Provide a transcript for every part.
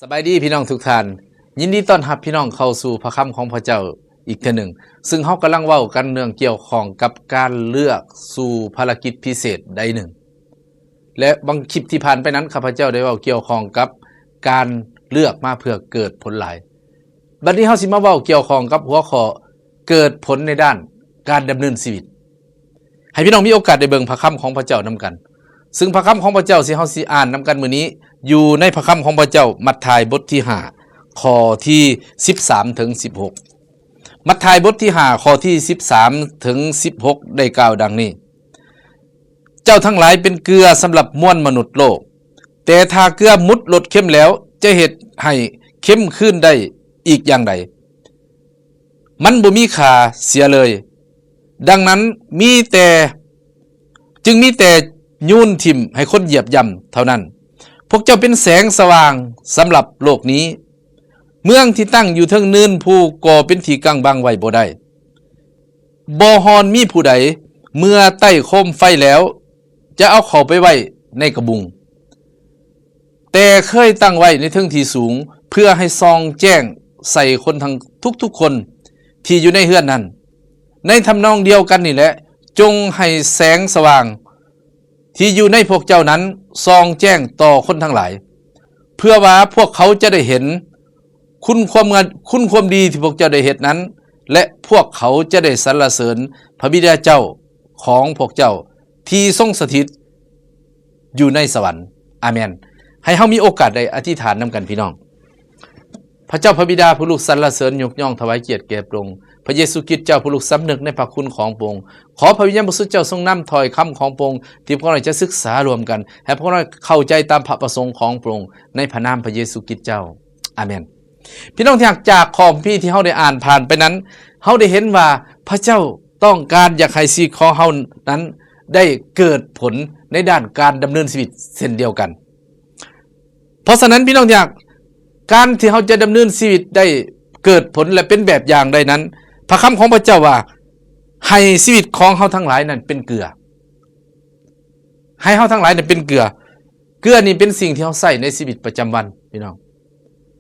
สบายดีพี่น้องทุกท่านยินดีต้อนรับพี่น้องเข้าสู่พระคำของพระเจ้าอีกเทื่อหนึ่งซึ่งเฮากำลังเว้ากันเรื่องเกี่ยวข้องกับการเลือกสู่ภารกิจพิเศษใดหนึ่งและบางคลิปที่ผ่านไปนั้นข้าพเจ้าได้เว้าเกี่ยวข้องกับการเลือกมาเพื่อเกิดผลหลายบัดนี้เฮาสิมาเว้าเกี่ยวข้องกับหัวข้อเกิดผลในด้านการดำเนินชีวิตให้พี่น้องมีโอกาสได้เบิ่งพระคำของพระเจ้านํกันซึ่งพระคำของพระเจ้าที่เฮาสิอ่านนํกันมื้อนี้อยู่ในพระคำของพระเจ้ามัทธิวบทที่5ข้อที่13ถึง16มัทธิวบทที่5ข้อที่13ถึง16ได้กล่าวดังนี้เจ้าทั้งหลายเป็นเกลือสำหรับมวลมนุษย์โลกแต่ถ้าเกลือมุดลดเค็มแล้วจะเฮ็ดให้เค็มขึ้นได้อีกอย่างใดมันบ่มีค่าเสียเลยดังนั้นจึงมีแต่ยุ่นทิ่มให้คนเหยียบย่ำเท่านั้นพวกเจ้าเป็นแสงสว่างสำหรับโลกนี้เมืองที่ตั้งอยู่เทิงเนินภูก่อเป็นที่กังบังไว้บ่ได้บ่ฮอนมีผู้ใดเมื่อใต้โคมไฟแล้วจะเอาเข้าไปไว้ในกระบุงแต่เคยตั้งไว้ในเทิงที่สูงเพื่อให้ส่องแจ้งใส่คนทั้งทุกๆคนที่อยู่ในเฮือนนั้นในทำนองเดียวกันนี่แหละจงให้แสงสว่างที่อยู่ในพวกเจ้านั้นส่องแจ้งต่อคนทั้งหลายเพื่อว่าพวกเขาจะได้เห็นคุณความดีที่พวกเจ้าได้เฮ็ดนั้นและพวกเขาจะได้สรรเสริญพระบิดาเจ้าของพวกเจ้าที่ทรงสถิตอยู่ในสวรรค์อาเมนให้เฮามีโอกาสได้อธิษฐานนำกันพี่น้องพระเจ้าพระบิดาผู้ลูกสรรเสริญยกย่องถวายเกียรติแก่พระองค์พระเยซูคริสต์เจ้าผู้ลูกสำนึกในพระคุณของพระองค์ขอพระวิญญาณบริสุทธิ์เจ้าทรงนำถ้อยคำของพระองค์ที่พวกเราจะศึกษารวมกันให้พวกเราเข้าใจตามพระประสงค์ของพระองค์ในพระนามพระเยซูคริสต์เจ้าอาเมนพี่น้องที่จากของพี่ที่เฮาได้อ่านผ่านไปนั้นเฮาได้เห็นว่าพระเจ้าต้องการอยากให้ชีวิตของเฮานั้นได้เกิดผลในด้านการดำเนินชีวิตเช่นเดียวกันเพราะฉะนั้นพี่น้องอยากการที่เราจะดำเนินชีวิตได้เกิดผลและเป็นแบบอย่างใดนั้นพระคำของพระเจ้าว่าให้ชีวิตของเราทั้งหลายนั้นเป็นเกลือให้เราทั้งหลายนั้นเป็นเกลือเกลือนี่เป็นสิ่งที่เราใส่ในชีวิตประจำวันพี่น้อง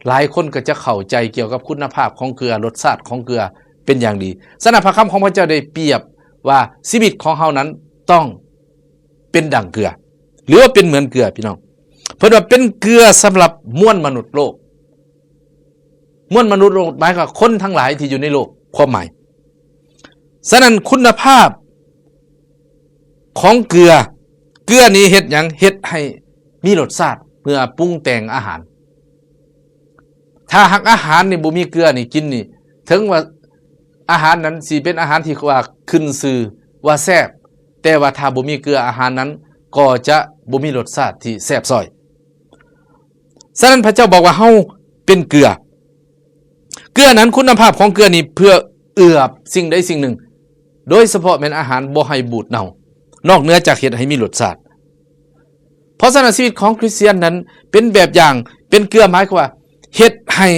หลายคนก็จะเข้าใจเกี่ยวกับคุณภาพของเกลือรสชาติของเกลือเป็นอย่างดีสำหรับพระคำของพระเจ้าได้เปรียบว่าชีวิตของเรานั้นต้องเป็นดั่งเกลือหรือว่าเป็นเหมือนเกลือพี่น้องเพิ่นว่าเป็นเกลือสำหรับมวลมนุษย์โลกมวลมนุษย์โลกหมายถึงคนทั้งหลายที่อยู่ในโลกความหมายฉะนั้นคุณภาพของเกลือนี้เฮ็ดหยังเฮ็ดให้มีรสชาติเมื่อปรุงแต่งอาหารถ้าหากอาหารนี่บ่มีเกลือนี่กินนี่ถึงว่าอาหารนั้นสิเป็นอาหารที่ว่าขึ้นชื่อว่าแซ่บแต่ว่าถ้าบ่มีเกลืออาหารนั้นก็จะบ่มีรสชาติที่แซ่บซ้อยฉะนั้นพระเจ้าบอกว่าเฮาเป็นเกลือนั้นคุณภาพของเกลือนี่เพื่อเอื้อสิ่งใดสิ่งหนึ่งโดยเฉพาะเป็นอาหารบ่ให้บูดเน่านอกเหนือจากเฮ็ดให้มีรสชาติเพราะฉะนั้นชีวิตของคริสเตียนนั้นเป็นแบบอย่างเป็นเกลือหมายความว่าเฮ็ดให้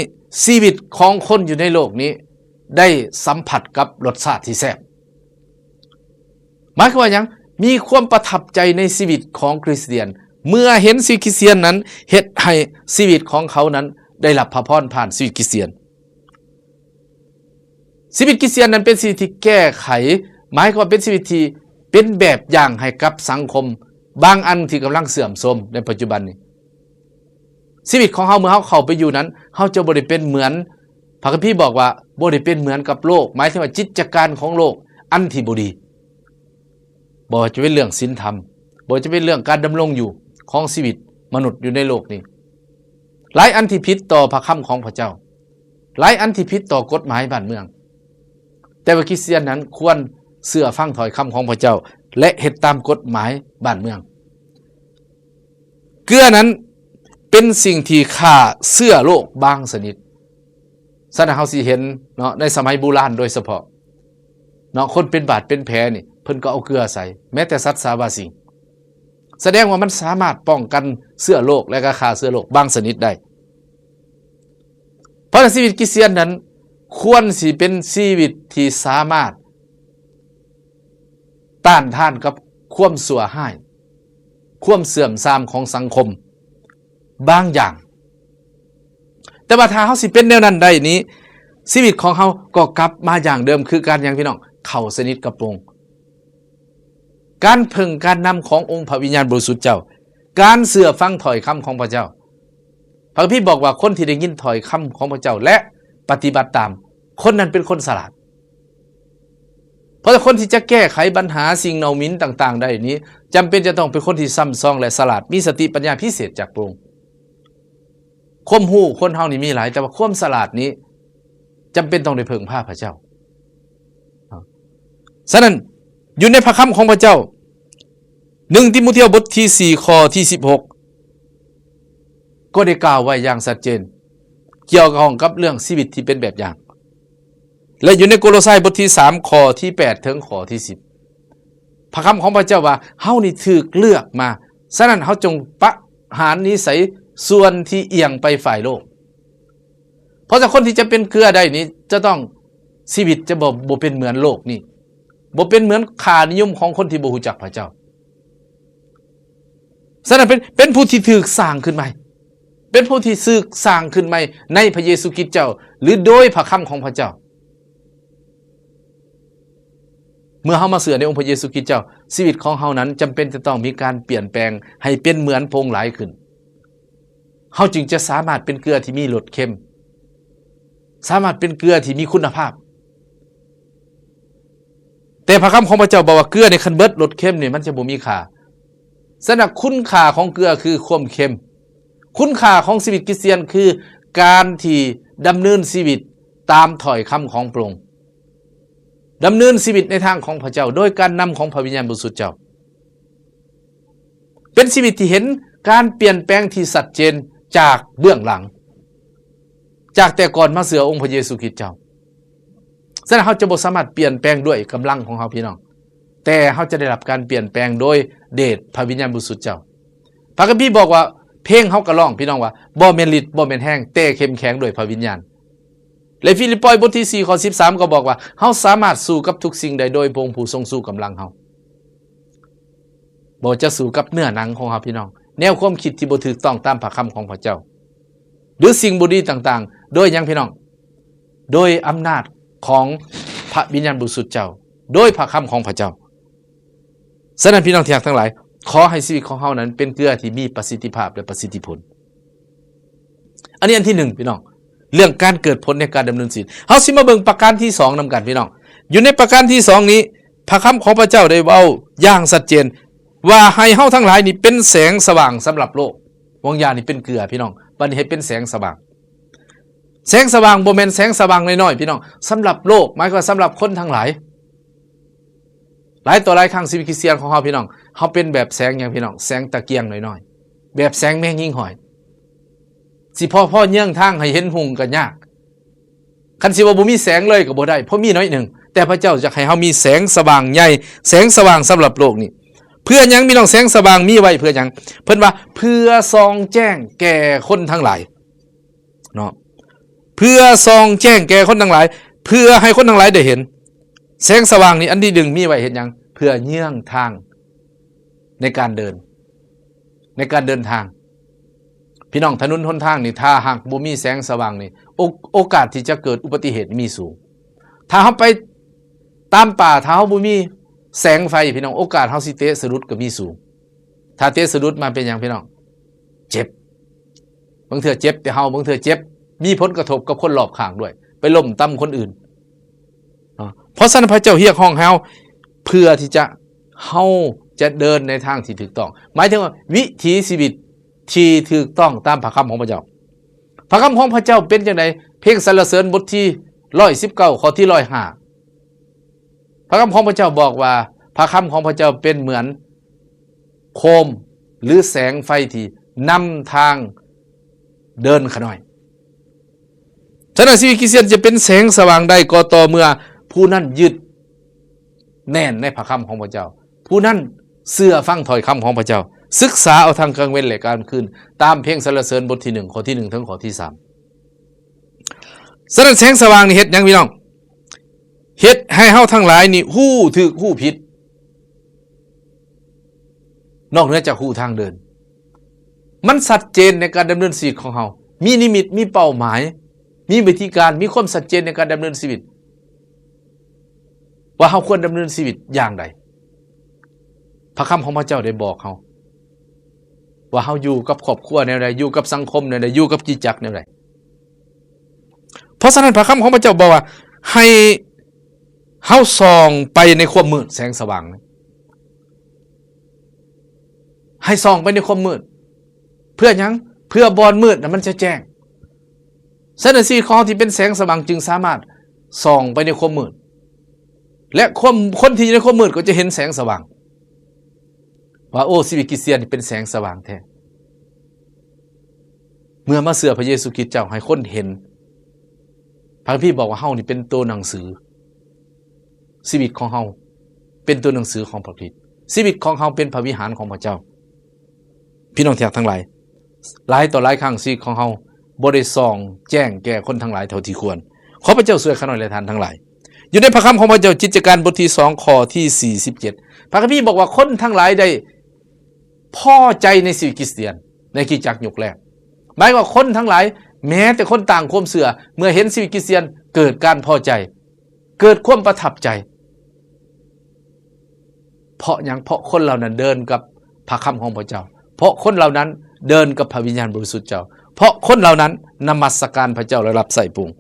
ชีวิตของคนอยู่ในโลกนี้ได้สัมผัสกับรสชาติที่แซ่บหมายความว่าหยังมีความประทับใจในชีวิตของคริสเตียนเมื่อเห็นชีวิตคริสเตียนนั้นเฮ็ดให้ชีวิตของเขานั้นได้รับพระพรผ่านชีวิตคริสเตียนชีวิตคริสเตียนนั้นเป็นชีวิตที่แก้ไขหมายความว่าเป็นชีวิตที่เป็นแบบอย่างให้กับสังคมบางอันที่กำลังเสื่อมโทรมในปัจจุบันนี้ชีวิตของเฮาเมื่อเฮาเข้าไปอยู่นั้นเฮาจะบ่ได้เป็นเหมือนพระคัมภีร์บอกว่าบ่ได้เป็นเหมือนกับโลกหมายถึงว่าจิตการของโลกอันที่บ่ดีบ่ว่าจะเป็นเรื่องศีลธรรมบ่ว่าจะเป็นเรื่องการดำรงอยู่ของชีวิตมนุษย์อยู่ในโลกนี้หลายอันที่ผิดต่อพระคำของพระเจ้าหลายอันที่ผิดต่อกฎหมายบ้านเมืองแต่ว่าคริสเตียนนั้นควรเชื่อฟังถ้อยคำของพระเจ้าและเฮ็ดตามกฎหมายบ้านเมืองเกลือนั้นเป็นสิ่งที่ฆ่าเชื้อโรคบางชนิดฉะนั้นเฮาสิเห็นเนาะในสมัยโบราณโดยเฉพาะเนาะคนเป็นบาดเป็นแผลนี่เพิ่นก็เอาเกลือใส่แม้แต่สัตว์สาบาสิ่งแสดงว่ามันสามารถป้องกันเชื้อโรคและก็ฆ่าเชื้อโรคบางชนิดได้เพราะชีวิตคริสเตียนนั้นควรสิเป็นชีวิตที่สามารถต้านทานกับความชั่วร้ายความเสื่อมทรามของสังคมบางอย่าง แต่ว่าถ้าเฮาสิเป็นแนวนั้นได้นี้ชีวิตของเฮาก็กลับมาอย่างเดิมคือการอย่างพี่น้องเข้าสนิทกับพระองค์การเพิ่งการนำขององค์พระวิญญาณบริสุทธิ์เจ้าการเสื่อฟังถ้อยคำของพระเจ้าพระคัมภีร์บอกว่าคนที่ได้ยินถ้อยคำของพระเจ้าและปฏิบัติตามคนนั้นเป็นคนฉลาดเพราะคนที่จะแก้ไขปัญหาสิ่งเน่าหมิ่นต่างๆได้นี้จำเป็นจะต้องเป็นคนที่ซ้ำซองและฉลาดมีสติปัญญาพิเศษจากพระองค์ความรู้คนเฮานี่มีหลายแต่ว่าความฉลาดนี้จำเป็นต้องได้เพิ่งพาพระเจ้าฉะนั้นอยู่ในพระคำของพระเจ้า1ทิโมธีบทที่4ข้อที่16ก็ได้กล่าวไว้อย่างชัดเจนเกี่ยวกับเรื่องชีวิตที่เป็นแบบอย่างและอยู่ในโกโลไซบทที่3ข้อที่8ถึงข้อที่10พระคำของพระเจ้าว่าเฮานี่ถูกเลือกมาฉะนั้นเฮาจงประหารนิสัยส่วนที่เอียงไปฝ่ายโลกเพราะถ้าคนที่จะเป็นเกลือได้นี้จะต้องชีวิตจะบ่เป็นเหมือนโลกนี่บ่เป็นเหมือนค่านิยมของคนที่บ่รู้จักพระเจ้าฉะนั้นเป็นผู้ที่ถูกสร้างขึ้นใหม่เป็นผู้ที่สึกสร้างขึ้นใหม่ในพระเยซูคริสต์เจ้าหรือโดยพระคำของพระเจ้าเมื่อเฮามาเชื่อในองค์พระเยซูคริสต์เจ้าชีวิตของเฮานั้นจำเป็นจะต้องมีการเปลี่ยนแปลงให้เป็นเหมือนพระองค์หลายขึ้นเฮาจึงจะสามารถเป็นเกลือที่มีรสเค็มสามารถเป็นเกลือที่มีคุณภาพแต่พระคำของพระเจ้าบอกว่าเกลือในคันเบิดรสเค็มนี่มันจะบ่มีค่าฉะนั้นคุณค่าของเกลือคือความเค็มคุณค่าของชีวิตคริสเตียนคือการที่ดำเนินชีวิตตามถ้อยคำของพระองค์ดำเนินชีวิตในทางของพระเจ้าโดยการนำของพระวิญญาณบริสุทธิ์เจ้าเป็นชีวิตที่เห็นการเปลี่ยนแปลงที่ชัดเจนจากเบื้องหลังจากแต่ก่อนมาเสือองค์พระเยซูคริสต์เจ้าฉะนั้นเขาจะบ่สามารถเปลี่ยนแปลงด้วยกำลังของเขาพี่น้องแต่เขาจะได้รับการเปลี่ยนแปลงโดยเดชพระวิญญาณบริสุทธิ์เจ้าพระคัมภีร์บอกว่าเพลงเขาก็ร้องพี่น้องว่าบ่แม่นฤทธิ์บ่แม่นแห้งแต่เข้มแข็งด้วยพระวิญญาณและฟิลิปปบทที่4ข้อ13ก็บอกว่าเฮาสามารถสู้กับทุกสิ่งได้โดยพระองค์ผู้ทรงสู้กำลังเฮาบ่จะสู้กับเนื้อหนังของเฮาพี่น้องแนวความคิดที่บ่ถูกต้องตามพระคำของพระเจ้าหรือสิ่งบ่ดีต่างๆโดยหยังพี่น้องโดยอำนาจของพระวิญญาณบริสุทธิ์เจ้าโดยพระคำของพระเจ้าฉะนั้นพี่น้องที่รักทั้งหลายขอให้ชีวิตของเฮานั้นเป็นเกลือที่มีประสิทธิภาพและประสิทธิผลอันนี้อันที่1พี่น้องเรื่องการเกิดผลในการดำเนินชีวิตเฮาสิมาเบิ่งประการที่2นำกันพี่น้องอยู่ในประการที่2นี้พระคำของพระเจ้าได้เว้าอย่างชัดเจนว่าให้เฮาทั้งหลายนี่เป็นแสงสว่างสำหรับโลกวงญาณนี่เป็นเกลือพี่น้องบัดนี้ให้เป็นแสงสว่างแสงสว่างบ่แม่นแสงสว่างน้อยๆพี่น้องสำหรับโลกหมายความว่าสำหรับคนทั้งหลายหลายต่อหลายครั้งชีวิตคริสเตียนของเฮาพี่น้องเฮาเป็นแบบแสงอย่างพี่น้องแสงตะเกียงน้อยๆแบบแสงแมงหิ่งห้อยสิพ่อเยื่องทางให้เห็นหุ่งก็ยากคันสิว่าบ่มีแสงเลยก็บ่ได้เพราะมีน้อยหนึ่งแต่พระเจ้าจะให้เฮามีแสงสว่างใหญ่แสงสว่างสำหรับโลกนี่เพื่อหยังมีน้องแสงสว่างมีไว้เพื่อหยังเพิ่นว่าเพื่อส่องแจ้งแก่คนทั้งหลายเนาะเพื่อส่องแจ้งแก่คนทั้งหลายเพื่อให้คนทั้งหลายได้เห็นแสงสว่างนี่อันที่1มีไว้เฮ็ดหยังเพื่อเยื่องทางในการเดินทางพี่น้องถนนหนทางนี่ถ้าหากบ่มีแสงสว่างนี่โอกาสที่จะเกิดอุบัติเหตุมีสูงถ้าเฮาไปตามป่าถ้าเฮาบ่มีแสงไฟพี่น้องโอกาสเฮาสิเตะสะดุดก็มีสูงถ้าเตะสะดุดมาเป็นหยังพี่น้องเจ็บบางเทื่อเจ็บแต่เฮาบางเทื่อเจ็บมีผลกระทบกับคนรอบข้างด้วยไปล้มตำคนอื่นเพราะฉะนั้นพระเจ้าเรียกห้องเฮาเพื่อที่จะเฮาจะเดินในทางที่ถูกต้องหมายถึงว่าวิถีชีวิตที่ถูกต้องตามพระคำของพระเจ้าพระคำของพระเจ้าเป็นจังไดเพลงสรรเสริญบทที่119ข้อที่105พระคำของพระเจ้าบอกว่าพระคำของพระเจ้าเป็นเหมือนโคมหรือแสงไฟที่นำทางเดินขน่อยฉะนั้นชีวิตคริสเตียนจะเป็นแสงสว่างได้ก็ต่อเมื่อผู้นั้นยึดแน่นในพระคำของพระเจ้าผู้นั้นเชื่อฟังถ้อยคำของพระเจ้าศึกษาเอาทางกลางเว้นและกลางคืนตามเพลงสรรเสริญบทที่1ข้อที่1ถึงข้อที่3ฉะนั้นแสงสว่างนี่เฮ็ดหยังพี่น้องเฮ็ดให้เฮาทั้งหลายนี่ฮู้ถูกฮู้ผิดนอกเหนือจากฮู้ทางเดินมันชัดเจนในการดำเนินชีวิตของเฮา มีนิมิตมีเป้าหมายมีวิธีการมีความชัดเจนในการดำเนินชีวิตว่าเขาควรดำเนินชีวิตอย่างไรพระคำของพระเจ้าได้บอกเขาว่าเขาอยู่กับครอบครัวแนวใดอยู่กับสังคมแนวใดอยู่กับจิตจักรแนวใดเพราะฉะนั้นพระคำของพระเจ้าบอกว่าให้เขาส่องไปในความมืดแสงสว่างให้ส่องไปในความมืดเพื่อยังเพื่อบอนมืดนะมันจะแจ้งสันนิษฐานของที่เป็นแสงสว่างจึงสามารถส่องไปในความมืดและคนที่อยู่ในความมืดก็จะเห็นแสงสว่างว่าโอ้ชีวิตคริสเตียนเป็นแสงสว่างแท้เมื่อมาเชื่อพระเยซูคริสต์เจ้าให้คนเห็นพระพี่บอกว่าเฮานี่เป็นตัวหนังสือชีวิตของเฮาเป็นตัวหนังสือของพระคริสต์ชีวิตของเฮาเป็นพระวิหารของพระเจ้าพี่น้องที่รักทั้งหลายหลายต่อหลายครั้งชีวิตของเฮาบ่ได้ส่องแจ้งแก่คนทั้งหลายเท่าที่ควรขอพระเจ้าช่วยข้าน้อยและท่านทั้งหลายอยู่ในพระคำของพระเจ้ากิจการบทที่2ข้อที่47พระคัมภีร์บอกว่าคนทั้งหลายได้พอใจในชีวิตคริสเตียนในคริสตจักรยุคแรกหมายว่าคนทั้งหลายแม้แต่คนต่างความเชื่อเมื่อเห็นชีวิตคริสเตียนเกิดการพอใจเกิดความประทับใจเพราะอย่างเพราะคนเหล่านั้นเดินกับพระคำของพระเจ้าเพราะคนเหล่านั้นเดินกับพระวิญญาณบริสุทธิ์เจ้าเพราะคนเหล่านั้นนมัสการพระเจ้าและรับใส่ปรุง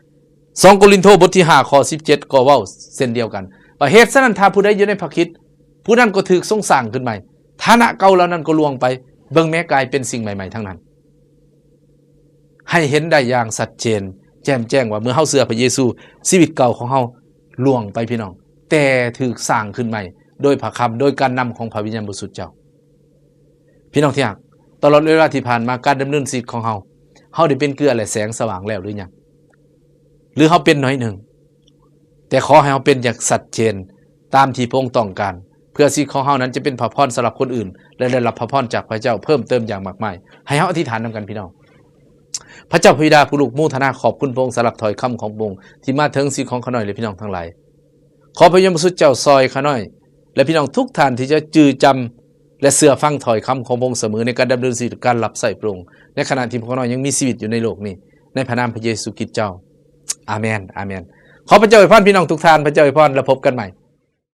2 โครินธ์บทที่5ข้อ17ก็เว้าเช่นเดียวกันว่าเหตุฉะนั้นถ้าผู้ใดอยู่ในพระคริสต์ผู้นั้นก็ถูกทรงสร้างขึ้นใหม่ฐานะเก่าเหล่านั้นก็ล่วงไปเบิ่งแม้กลายเป็นสิ่งใหม่ๆทั้งนั้นให้เห็นได้อย่างชัดเจนแจ่มแจ้งว่าเมื่อเฮาเชื่อพระเยซูชีวิตเก่าของเฮาล่วงไปพี่น้องแต่ถูกสร้างขึ้นใหม่โดยพระคำโดยการนำของพระวิญญาณบริสุทธิ์เจ้าพี่น้องที่รักตลอดเวลาที่ผ่านมาการดำเนินชีวิตของเฮาได้เป็นเกลือและแสงสว่างแล้วหรือยังหรือเฮาเป็นน้อยหนึ่งแต่ขอให้เฮาเป็นอย่างชัดเจนตามที่พระองค์ต้องการเพื่อชีวิตของเฮานั้นจะเป็นพระพรสำหรับคนอื่นและได้รับพระพรจากพระเจ้าเพิ่มเติมอย่างมากมายให้เฮาอธิษฐานนำกันพี่น้องพระเจ้าพระบิดาผู้ลูกมูทนาขอบคุณพระองค์สำหรับถ้อยคำของพระองค์ที่มาถึงชีวิตของข้าน้อยและพี่น้องทั้งหลายขอพระยมสุดเจ้าซอยข้าน้อยและพี่น้องทุกท่านที่จะจือจำและเสื่อฟังถ้อยคำของพระองค์เสมอในการดำเนินชีวิตการรับใส่พระองค์ในขณะที่ข้าน้อยยังมีชีวิตอยู่ในโลกนี้ในพระนามพระเยซูคริสต์เจ้าอาเมนอาเมนขอพระเจ้าอวยพรพี่น้องทุกท่านพระเจ้าอวยพรและพบกันใหม่